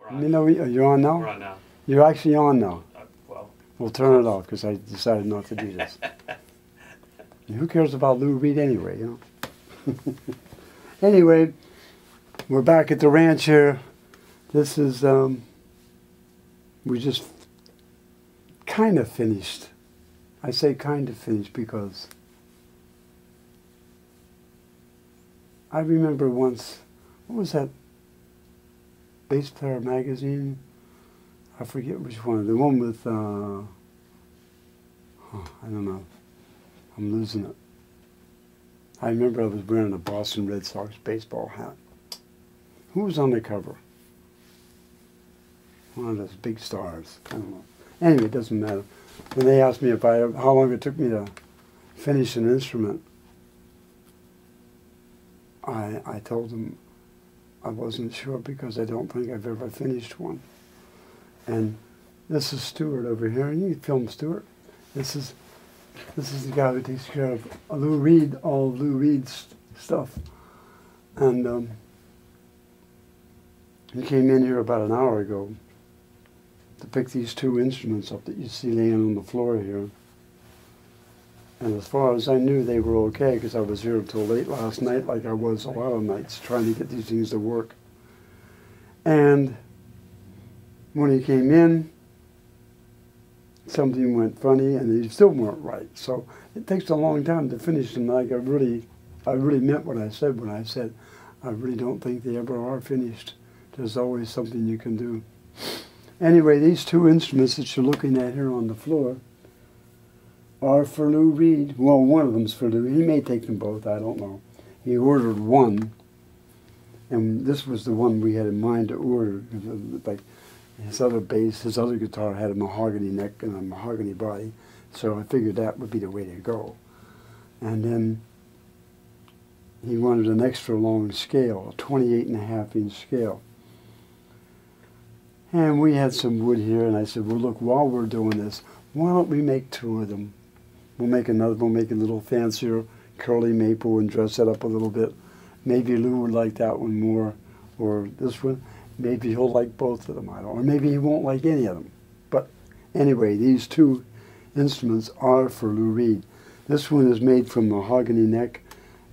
on. You know, you're on now? We're on now. You're actually on now. Well, We'll turn it off because I decided not to do this. Who cares about Lou Reed anyway, you know? Anyway, we're back at the ranch here. This is, we just kind of finished. I say kind of finished because I remember once, what was that Bass Player magazine? I forget which one. The one with, I don't know. I'm losing it. I remember I was wearing a Boston Red Sox baseball hat. Who was on the cover? One of those big stars. I don't know. Anyway, it doesn't matter. When they asked me how long it took me to finish an instrument, I told them I wasn't sure because I don't think I've ever finished one. And this is Stuart over here. You can film Stuart. This is the guy who takes care of Lou Reed, all of Lou Reed's stuff. And he came in here about an hour ago to pick these two instruments up that you see laying on the floor here. And as far as I knew, they were okay because I was here until late last night, like I was a lot of nights, trying to get these things to work. And when he came in, something went funny, and they still weren't right. So it takes a long time to finish them. Like I really meant what I said when I said I really don't think they ever are finished. There's always something you can do. Anyway, these two instruments that you're looking at here on the floor are for Lou Reed. Well, one of them's for Lou. He may take them both. I don't know. He ordered one, and this was the one we had in mind to order. Like his other bass, his other guitar had a mahogany neck and a mahogany body, so I figured that would be the way to go. And then he wanted an extra long scale, a 28.5-inch scale. And we had some wood here, and I said, well, look, while we're doing this, why don't we make two of them? We'll make another, we'll make a little fancier curly maple and dress it up a little bit. Maybe Lou would like that one more, or this one. Maybe he'll like both of them, I don't know. Or maybe he won't like any of them. But anyway, these two instruments are for Lou Reed. This one is made from mahogany neck.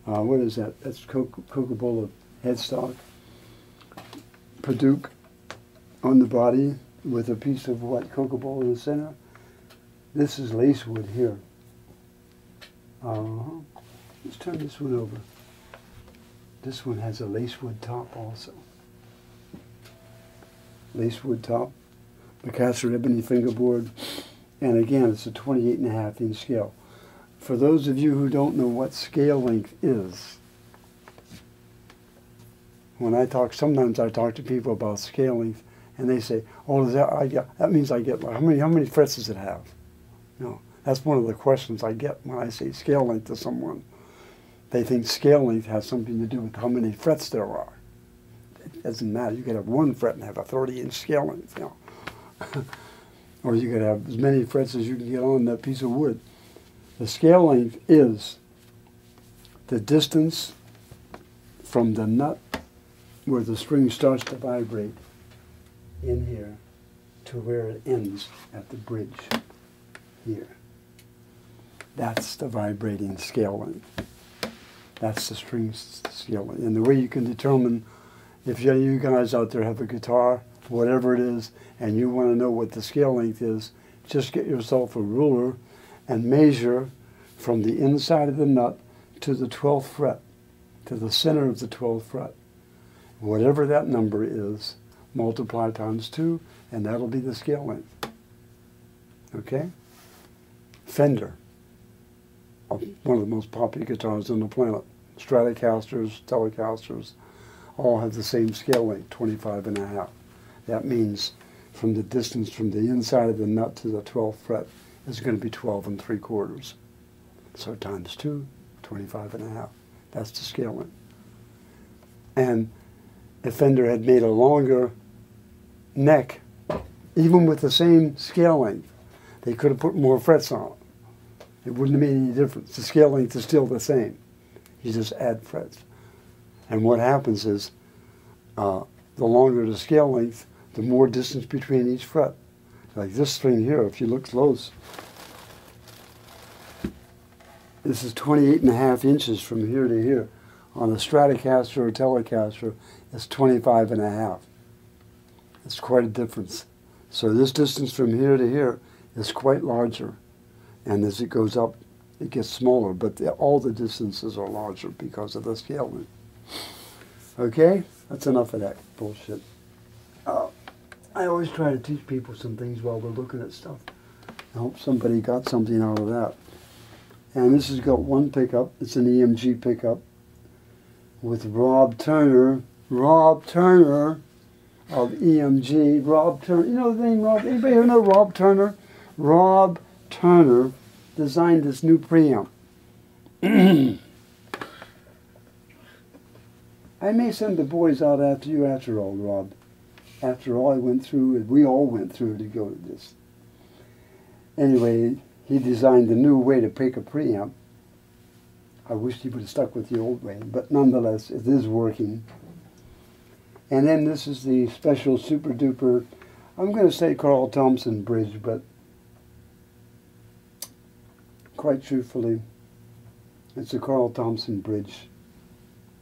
What is that? That's Cocobolo headstock. Padauk on the body with a piece of white Cocobolo in the center. This is lacewood here. Let's turn this one over. This one has a lacewood top also. Lacewood top, Macassar ebony fingerboard, and again, it's a 28.5-inch scale. For those of you who don't know what scale length is, when I talk, sometimes I talk to people about scale length, and they say, "Oh, that means I get how many frets does it have?" No, that's one of the questions I get when I say scale length to someone. They think scale length has something to do with how many frets there are. It doesn't matter. You could have one fret and have a 30-inch scale length, you know. Or you could have as many frets as you can get on that piece of wood. The scale length is the distance from the nut where the string starts to vibrate in here to where it ends at the bridge here. That's the vibrating scale length. That's the string scale length. And the way you can determine if you guys out there have a guitar, whatever it is, and you want to know what the scale length is, just get yourself a ruler and measure from the inside of the nut to the 12th fret, to the center of the 12th fret. Whatever that number is, multiply times 2, and that'll be the scale length. Okay? Fender, one of the most popular guitars on the planet. Stratocasters, Telecasters, all have the same scale length, 25.5. That means from the distance from the inside of the nut to the 12th fret is going to be 12 3/4. So times 2, 25.5. That's the scale length. And if Fender had made a longer neck, even with the same scale length, they could have put more frets on it. It wouldn't have made any difference. The scale length is still the same. You just add frets. And what happens is, the longer the scale length, the more distance between each fret. Like this string here, if you look close, this is 28.5 inches from here to here. On a Stratocaster or Telecaster, it's 25.5. It's quite a difference. So this distance from here to here is quite larger. And as it goes up, it gets smaller, but all the distances are larger because of the scaling. Okay? That's enough of that bullshit. I always try to teach people some things while we're looking at stuff. I hope somebody got something out of that. And this has got one pickup. It's an EMG pickup with Rob Turner. Rob Turner of EMG. Rob Turner. You know the name Rob? Anybody here know Rob Turner? Rob Turner designed this new preamp. I may send the boys out after you after all, Rob. After all I went through, and we all went through to go to this. Anyway, he designed a new way to pick a preamp. I wish he would have stuck with the old way, but nonetheless, it is working. And then this is the special super duper, I'm going to say Carl Thompson bridge, but quite truthfully, it's a Carl Thompson bridge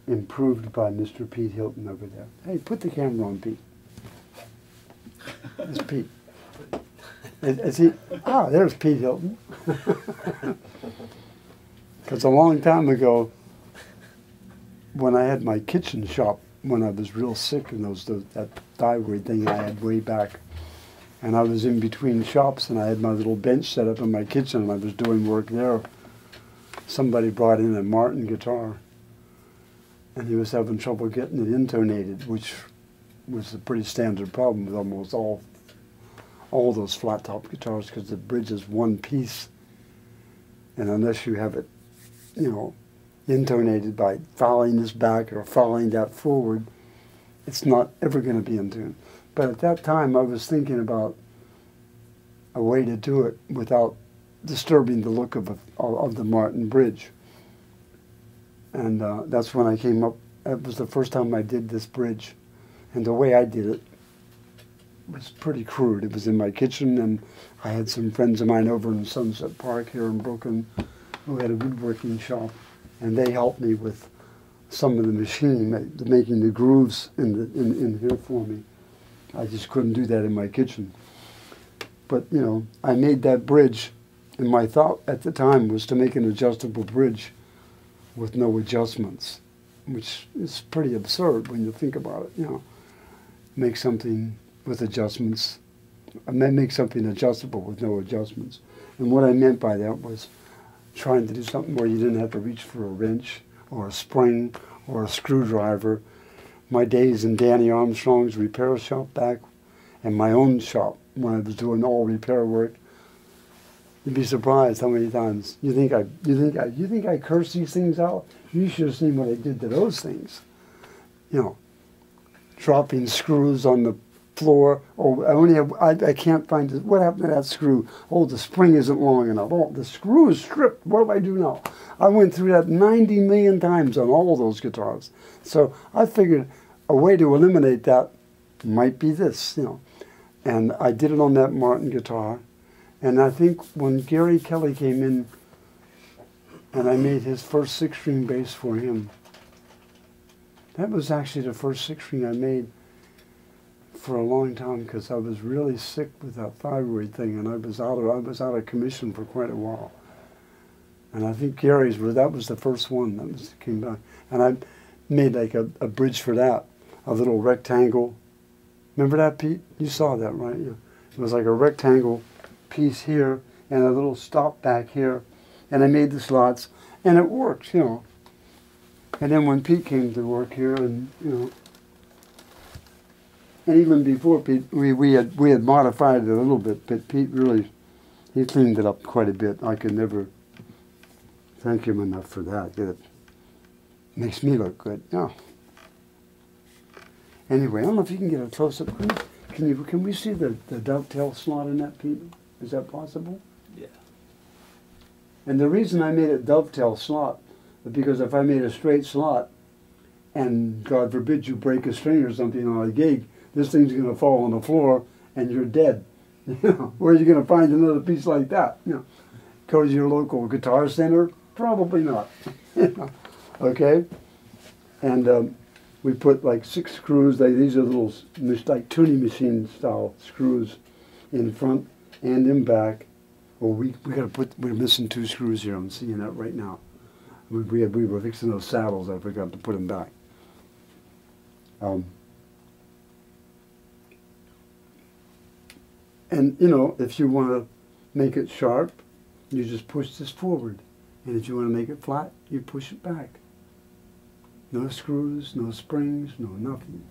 improved by Mr. Pete Hilton over there. Hey, put the camera on, Pete. There's Pete. Is he? Ah, there's Pete Hilton. Because a long time ago, when I had my kitchen shop, when I was real sick and that thyroid thing I had way back, and I was in between shops and I had my little bench set up in my kitchen and I was doing work there, somebody brought in a Martin guitar and he was having trouble getting it intonated, which was a pretty standard problem with almost all those flat top guitars, because the bridge is one piece, and unless you have it, you know, intonated by fouling this back or fouling that forward, it's not ever going to be in tune. But at that time I was thinking about a way to do it without disturbing the look of the Martin bridge. And that's when I came up, that was the first time I did this bridge. And the way I did it was pretty crude. It was in my kitchen, and I had some friends of mine over in Sunset Park here in Brooklyn who had a woodworking shop, and they helped me with some of the machining, making the grooves in here for me. I just couldn't do that in my kitchen. But, you know, I made that bridge, and my thought at the time was to make an adjustable bridge with no adjustments, which is pretty absurd when you think about it, you know. Make something with adjustments, make something adjustable with no adjustments. And what I meant by that was trying to do something where you didn't have to reach for a wrench or a spring or a screwdriver. My days in Danny Armstrong's repair shop back, and my own shop when I was doing all repair work, you'd be surprised how many times you think I curse these things out. You should have seen what I did to those things. You know, dropping screws on the floor. Oh, I can't find it. What happened to that screw? Oh, the spring isn't long enough. Oh, the screw is stripped. What do I do now? I went through that 90 million times on all those guitars. So I figured a way to eliminate that might be this, you know. And I did it on that Martin guitar. And I think when Gary Kelly came in and I made his first 6-string bass for him, that was actually the first 6-string I made for a long time, because I was really sick with that thyroid thing, and I was out of commission for quite a while. And I think Gary's that was the first one that came back, and I made like a bridge for that, a little rectangle. Remember that, Pete? You saw that, right? Yeah. It was like a rectangle piece here and a little stop back here, and I made the slots, and it worked, you know. And then when Pete came to work here, and you know, and even before Pete, we had modified it a little bit, but Pete really, he cleaned it up quite a bit. I can never thank him enough for that. It makes me look good. Yeah. Anyway, I don't know if you can get a close up. Can we see the dovetail slot in that, Pete? Is that possible? Yeah. And the reason I made it dovetail slot is because if I made a straight slot, and God forbid you break a string or something on a gig, this thing's going to fall on the floor and you're dead. You know, where are you going to find another piece like that? You know, go to your local guitar center? Probably not. You know, okay? And we put like 6 screws. These are little, like tuning machine style screws in front and in back. Well, we got to put, we're missing 2 screws here. I'm seeing that right now. We were fixing those saddles. I forgot to put them back. And, you know, if you want to make it sharp, you just push this forward. And if you want to make it flat, you push it back. No screws, no springs, no nothing.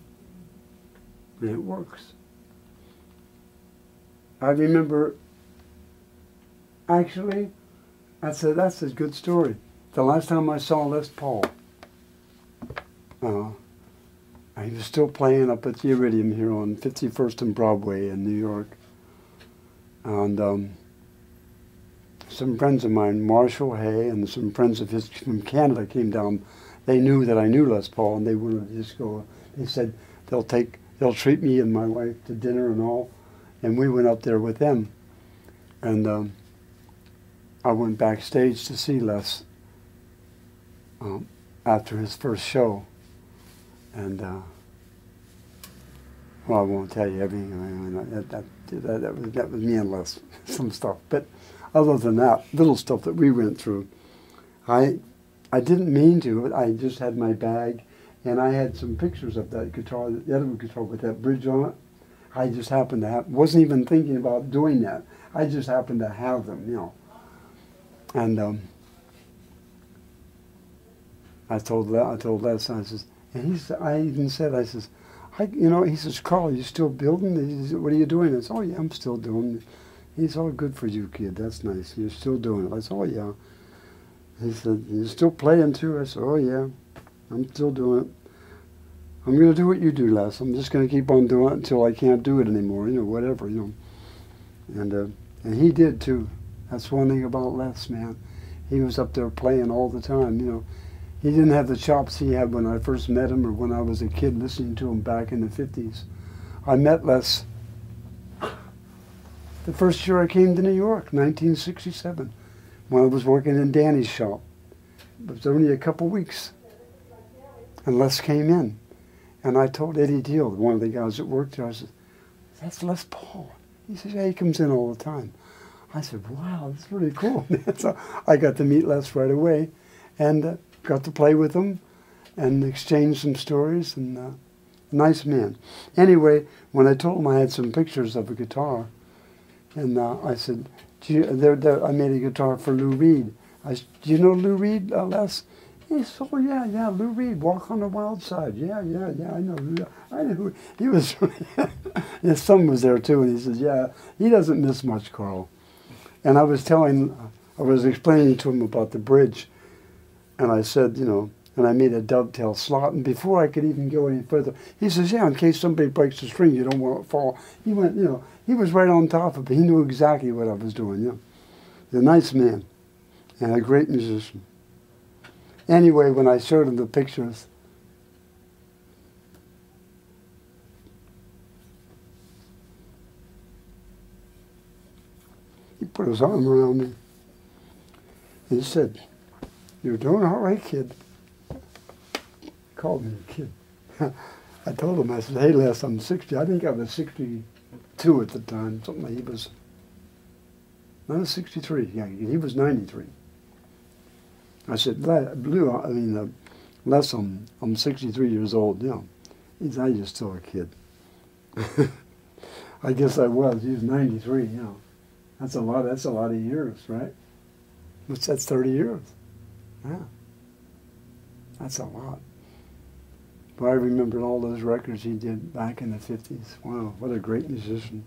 And it works. I remember, actually, that's a good story. The last time I saw Les Paul, he was still playing up at the Iridium here on 51st and Broadway in New York. And some friends of mine, Marshall Hay, and some friends of his from Canada came down. They knew that I knew Les Paul, and they wanted to just go. They said they'll treat me and my wife to dinner and all, and we went up there with them. And I went backstage to see Les after his first show, and well, I won't tell you everything. That was me and Les, some stuff. But other than that, little stuff that we went through, I didn't mean to. I just had my bag, and I had some pictures of that guitar, the other guitar with that bridge on it. I just happened to have, wasn't even thinking about doing that. I just happened to have them, you know. And I told Les, I says, and I even said, I says, you know, he says, Carl, you still building? He says, what are you doing? I said, oh yeah, I'm still doing it. He's all good for you, kid. That's nice. You're still doing it. I said, oh yeah. He said, you're still playing too? I said, oh yeah, I'm still doing it. I'm going to do what you do, Les. I'm just going to keep on doing it until I can't do it anymore, you know, whatever, you know. And he did too. That's one thing about Les, man. He was up there playing all the time, you know. He didn't have the chops he had when I first met him or when I was a kid listening to him back in the 50s. I met Les the first year I came to New York, 1967, when I was working in Danny's shop. It was only a couple weeks. And Les came in. And I told Eddie Deal, one of the guys that worked there, I said, that's Les Paul. He said, yeah, he comes in all the time. I said, wow, that's really cool. So I got to meet Les right away and got to play with him and exchange some stories. And nice man. Anyway, when I told him I had some pictures of a guitar, and I said, I made a guitar for Lou Reed. I said, do you know Lou Reed, Les? He said, oh yeah, Lou Reed, Walk on the Wild Side. Yeah, I know Lou. I knew who he was. His son was there too, and he says, yeah, he doesn't miss much, Carl. And I was explaining to him about the bridge, and I said, you know, and I made a dovetail slot, and before I could even go any further, he says, yeah, in case somebody breaks the string, you don't want it to fall. He went, you know, he was right on top of it. He knew exactly what I was doing, yeah. He's a nice man, and a great musician. Anyway, when I showed him the pictures, he put his arm around me, and he said, you're doing all right, kid. Called me a kid. I told him, I said, hey, Les, I'm 60. I think I was 62 at the time. Something like he was, I was 63. Yeah, he was 93. I said, Les, I'm 63 years old. You know, he said, you're still a kid. I guess I was. He was 93. You know, that's a lot. That's a lot of years, right? That's 30 years. Yeah, that's a lot. But I remembered all those records he did back in the 50s. Wow, what a great musician.